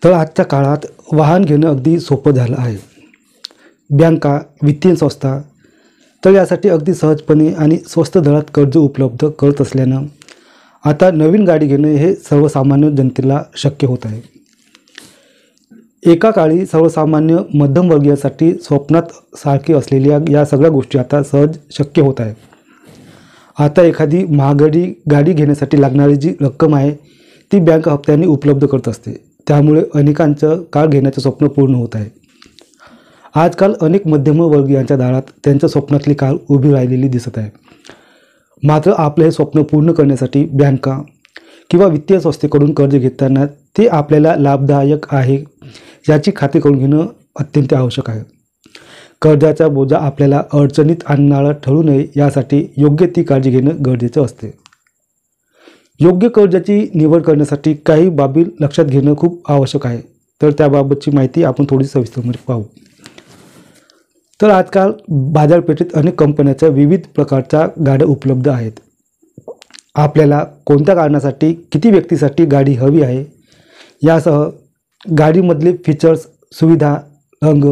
तर आजच्या काळात वाहन घेणं अगदी सोपं झालं आहे. बँका, वित्तीय संस्था तर यासाठी अगदी सहजपणे आणि स्वस्त दरात कर्ज उपलब्ध करत असल्यानं आता नवीन गाडी घेणे हे सर्वसामान्य जनतेला शक्य होत आहे. एका काळी सर्वसामान्य मध्यमवर्गीयासाठी स्वप्नात सारखी असलेल्या या सगळ्या गोष्टी आता सहज शक्य होत आहे. आता एखादी महागडी गाडी घेण्यासाठी लागणारी जी रक्कम आहे ती बँक हप्त्याने उपलब्ध करत असते. त्यामुळे अनेकांचं कार घेण्याचं स्वप्न पूर्ण होत आहे. आजकाल अनेक मध्यमवर्गीयांच्या दारात त्यांच्या स्वप्नातली कार उभी राहिलेली दिसत आहे. मात्र आपलं हे स्वप्न पूर्ण करण्यासाठी बँका किंवा वित्तीय संस्थेकडून कर्ज घेताना ते आपल्याला लाभदायक आहे याची खात्री करून घेणं अत्यंत आवश्यक आहे. कर्जाचा बोजा आपल्याला अडचणीत आणणारा ठरू नये यासाठी योग्य ती काळजी घेणं गरजेचं असते. योग्य कर्जाची निवड करण्यासाठी काही बाबी लक्षात घेणं खूप आवश्यक आहे. तर त्याबाबतची माहिती आपण थोडी सविस्तरपणे पाहू. तर आजकाल बाजारपेठेत अनेक कंपन्यांच्या विविध प्रकारच्या गाड्या उपलब्ध आहेत. आपल्याला कोणत्या कारणासाठी, किती व्यक्तीसाठी गाडी हवी आहे यासह गाडीमधले फीचर्स, सुविधा, रंग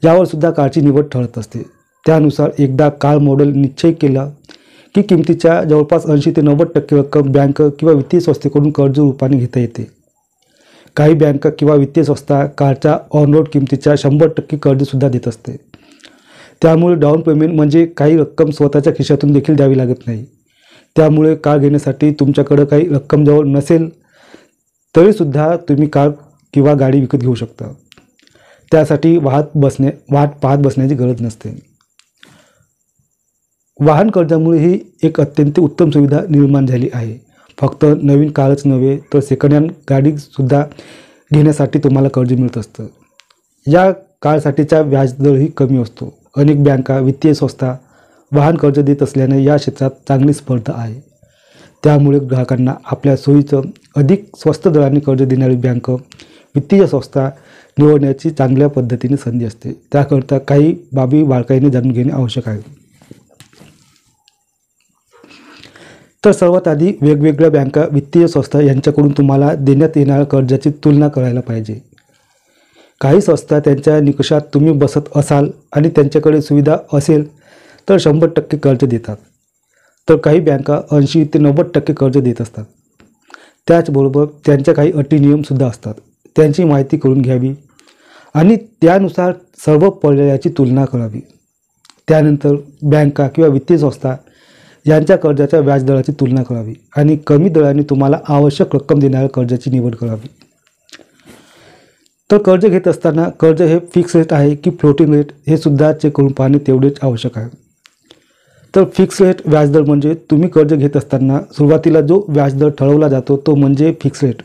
यावरसुद्धा कारची निवड ठरत असते. त्यानुसार एकदा कार मॉडेल निश्चय केला की किमतीच्या जवळपास 80 ते 90% रक्कम बँक किंवा वित्तीय संस्थेकडून कर्ज रूपाने घेता येते. काही बँका किंवा वित्तीय संस्था कारच्या ऑनरोड किमतीच्या 100% कर्जसुद्धा देत असते. त्यामुळे डाऊन पेमेंट म्हणजे काही रक्कम स्वतःच्या खिशातून देखील द्यावी लागत नाही. त्यामुळे कार घेण्यासाठी तुमच्याकडं काही रक्कम जवळ नसेल तरीसुद्धा तुम्ही कार किंवा गाडी विकत घेऊ शकता. त्यासाठी वाट पाहत बसण्याची गरज नसते. वाहन कर्जामुळे ही एक अत्यंत उत्तम सुविधा निर्माण झाली आहे. फक्त नवीन कारच नव्हे तर सेकंड हँड गाडीसुद्धा घेण्यासाठी तुम्हाला कर्ज मिळत असतं. या कारसाठीचा व्याजदरही कमी असतो. अनेक बँका, वित्तीय संस्था वाहन कर्ज देत असल्याने या क्षेत्रात चांगली स्पर्धा आहे. त्यामुळे ग्राहकांना आपल्या सोयीचं अधिक स्वस्त दराने कर्ज देणारी बँक, वित्तीय संस्था निवडण्याची चांगल्या पद्धतीने संधी असते. त्याकरता काही बाबी बारकाईने जाणून घेणे आवश्यक आहे. तर सर्वात आधी वेगवेगळ्या बँका, वित्तीय संस्था यांच्याकडून तुम्हाला देण्यात येणाऱ्या कर्जाची तुलना करायला पाहिजे. काही संस्था त्यांच्या निकषात तुम्ही बसत असाल आणि त्यांच्याकडे सुविधा असेल तर 100% कर्ज देतात. तर काही बँका 80 ते 90% कर्ज देत असतात. त्याचबरोबर त्यांच्या काही अटी नियमसुद्धा असतात. त्यांची माहिती करून घ्यावी आणि त्यानुसार सर्व पर्यायाची तुलना करावी. त्यानंतर बँका किंवा वित्तीय संस्था यांच्या कर्जाच्या व्याजदराची तुलना करावी आणि कमी दराने तुम्हाला आवश्यक रक्कम देणाऱ्या कर्जाची निवड करावी. तर कर्ज घेत असताना कर्ज हे फिक्स रेट आहे की फ्लोटिंग रेट हे सुद्धा चेक करून पाहणे तेवढेच आवश्यक आहे. तर फिक्स रेट व्याजदर म्हणजे तुम्ही कर्ज घेत असताना सुरुवातीला जो व्याजदर ठरवला जातो तो म्हणजे फिक्स रेट.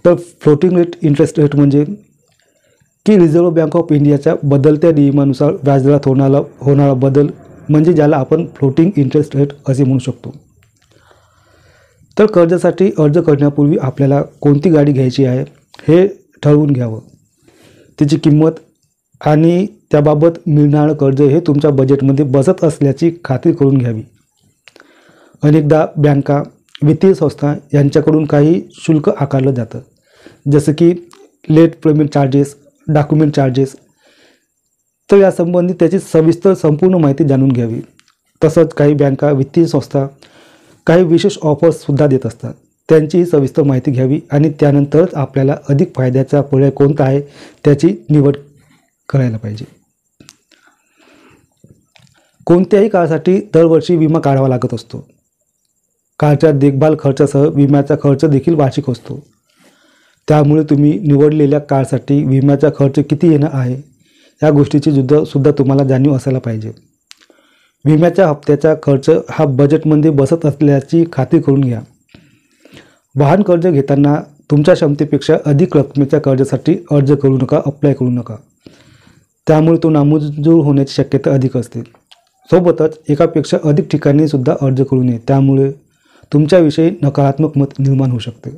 तर फ्लोटिंग रेट इंटरेस्ट रेट म्हणजे की रिझर्व्ह बँक ऑफ इंडियाच्या बदलत्या नियमानुसार व्याजदरात होणारा बदल म्हणजे ज्याला आपण फ्लोटिंग इंटरेस्ट रेट असे म्हणू शकतो. तर कर्जासाठी अर्ज करण्यापूर्वी आपल्याला कोणती गाडी घ्यायची आहे हे ठरवून घ्यावं. त्याची किंमत आणि त्याबाबत मिळणारं कर्ज हे तुमच्या बजेटमध्ये बसत असल्याची खात्री करून घ्यावी. अनेकदा बँका, वित्तीय संस्था यांच्याकडून काही शुल्क आकारलं जातं, जसं की late payment charges, document charges. तर यासंबंधी त्याची सविस्तर संपूर्ण माहिती जाणून घ्यावी. तसंच काही बँका, वित्तीय संस्था काही विशेष ऑफर्ससुद्धा देत असतात. त्यांचीही सविस्तर माहिती घ्यावी आणि त्यानंतरच आपल्याला अधिक फायद्याचा पर्याय कोणता आहे त्याची निवड करायला पाहिजे. कोणत्याही काळासाठी दरवर्षी विमा काढावा लागत असतो. कारच्या देखभाल खर्चासह विम्याचा खर्च देखील वार्षिक असतो. त्यामुळे तुम्ही निवडलेल्या कारसाठी विम्याचा खर्च किती येणार आहे या गोष्टीची सुद्धा तुम्हाला जाणीव असायला पाहिजे. विम्याच्या हप्त्याचा खर्च हा बजेटमध्ये बसत असल्याची खात्री करून घ्या. वाहन कर्ज घेताना तुमच्या क्षमतेपेक्षा अधिक रकमेच्या कर्जासाठी अर्ज करू नका, अप्लाय करू नका. त्यामुळे तो नामंजूर होण्याची शक्यता अधिक असते. सोबतच एकापेक्षा अधिक ठिकाणी सुद्धा अर्ज करू नये. त्यामुळे तुमच्याविषयी नकारात्मक मत निर्माण होऊ शकते.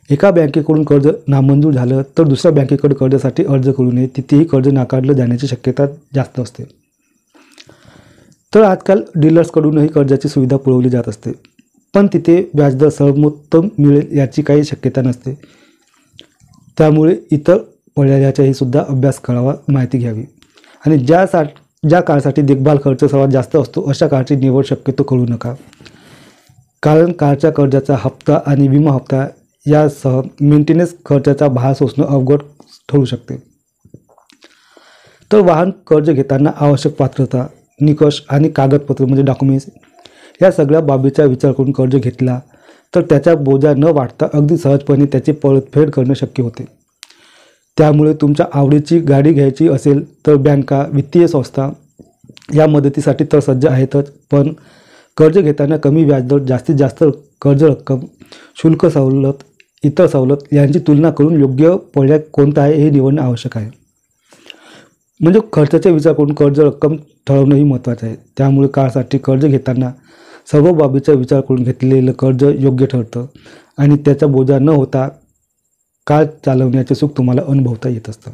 एका बँकेकडून कर्ज नामंजूर झालं तर दुसऱ्या बँकेकडे कर्जासाठी अर्ज करू नये. तिथेही कर्ज नाकारलं जाण्याची शक्यता जास्त असते. तर आजकाल डीलर्सकडूनही कर्जाची सुविधा पुरवली जात असते, पण तिथे व्याजदर सर्वोत्तम मिळेल याची काही शक्यता नसते. त्यामुळे इतर पर्यायाचाही सुद्धा अभ्यास करावा, माहिती घ्यावी आणि ज्या कारसाठी देखभाल खर्च सर्वात जास्त असतो अशा कारची निवड शक्यतो करू नका, कारण कारच्या कर्जाचा हप्ता आणि विमा हप्ता यासह मेंटेनन्स खर्चाचा भार सोसणं अवघड ठरू शकते. तर वाहन कर्ज घेताना आवश्यक पात्रता, निकष आणि कागदपत्र म्हणजे डॉक्युमेंट्स या सगळ्या बाबीचा विचार करून कर्ज घेतला तर त्याचा बोजा न वाढता अगदी सहजपणे त्याची परतफेड करणं शक्य होते. त्यामुळे तुमच्या आवडीची गाडी घ्यायची असेल तर बँका, वित्तीय संस्था या मदतीसाठी तर सज्ज आहेतच, पण कर्ज घेताना कमी व्याजदर, जास्तीत जास्त कर्ज रक्कम, शुल्क सवलत, इतर सवलत यांची तुलना करून योग्य पर्याय कोणता आहे हे निवडणे आवश्यक आहे. म्हणजे खर्चाचा विचार करून कर्ज रक्कम ठरवणंही महत्त्वाचं आहे. त्यामुळे कारसाठी कर्ज घेताना सर्व बाबीचा विचार करून घेतलेलं कर्ज योग्य ठरतं आणि त्याचा बोजा न होता कार चालवण्याचे सुख तुम्हाला अनुभवता येत असतं.